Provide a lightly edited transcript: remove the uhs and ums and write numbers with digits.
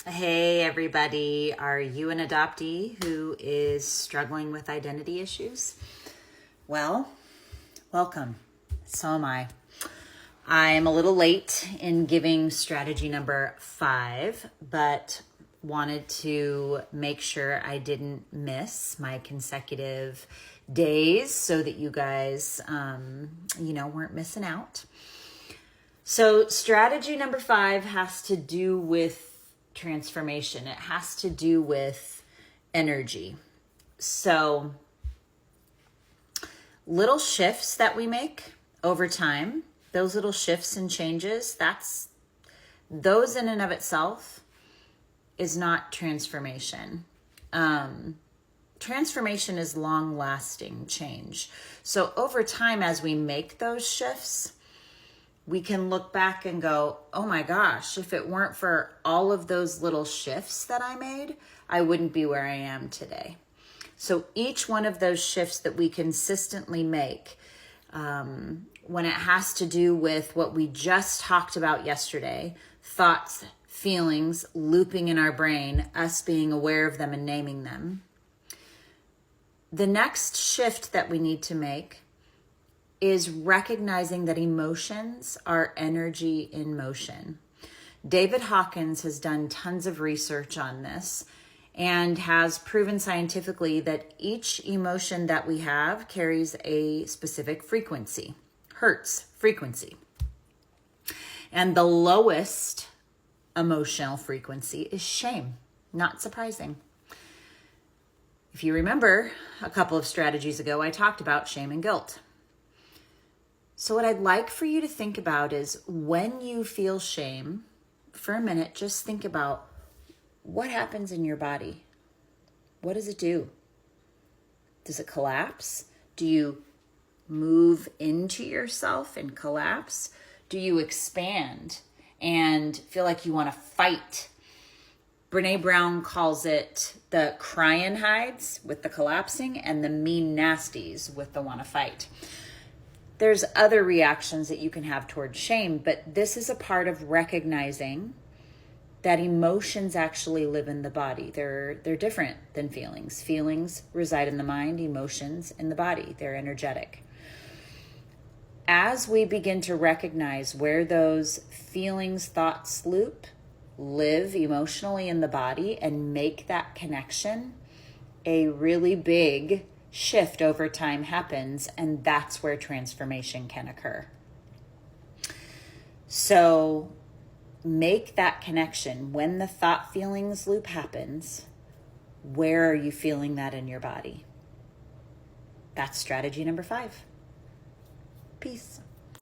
Hey, everybody. Are you an adoptee who is struggling with identity issues? Well, welcome. So am I. I'm a little late in giving strategy number 5, but wanted to make sure I didn't miss my consecutive days so that you guys, weren't missing out. So strategy number 5 has to do with transformation. It has to do with energy. So little shifts that we make over time, those little shifts and changes, those in and of itself is not transformation. Transformation is long-lasting change. So over time, as we make those shifts, we can look back and go, oh my gosh, if it weren't for all of those little shifts that I made, I wouldn't be where I am today. So each one of those shifts that we consistently make, when it has to do with what we just talked about yesterday, thoughts, feelings looping in our brain, us being aware of them and naming them. The next shift that we need to make is recognizing that emotions are energy in motion. David Hawkins has done tons of research on this and has proven scientifically that each emotion that we have carries a specific frequency, hertz frequency. And the lowest emotional frequency is shame. Not surprising. If you remember, a couple of strategies ago, I talked about shame and guilt. So what I'd like for you to think about is when you feel shame, for a minute, just think about what happens in your body. What does it do? Does it collapse? Do you move into yourself and collapse? Do you expand and feel like you want to fight? Brene Brown calls it the crying hides with the collapsing and the mean nasties with the want to fight. There's other reactions that you can have towards shame, but this is a part of recognizing that emotions actually live in the body. They're different than feelings. Feelings reside in the mind, emotions in the body. They're energetic. As we begin to recognize where those feelings, thoughts live emotionally in the body and make that connection, a really big shift over time happens, and that's where transformation can occur. So make that connection. When the thought feelings loop happens, where are you feeling that in your body? That's strategy number 5. Peace.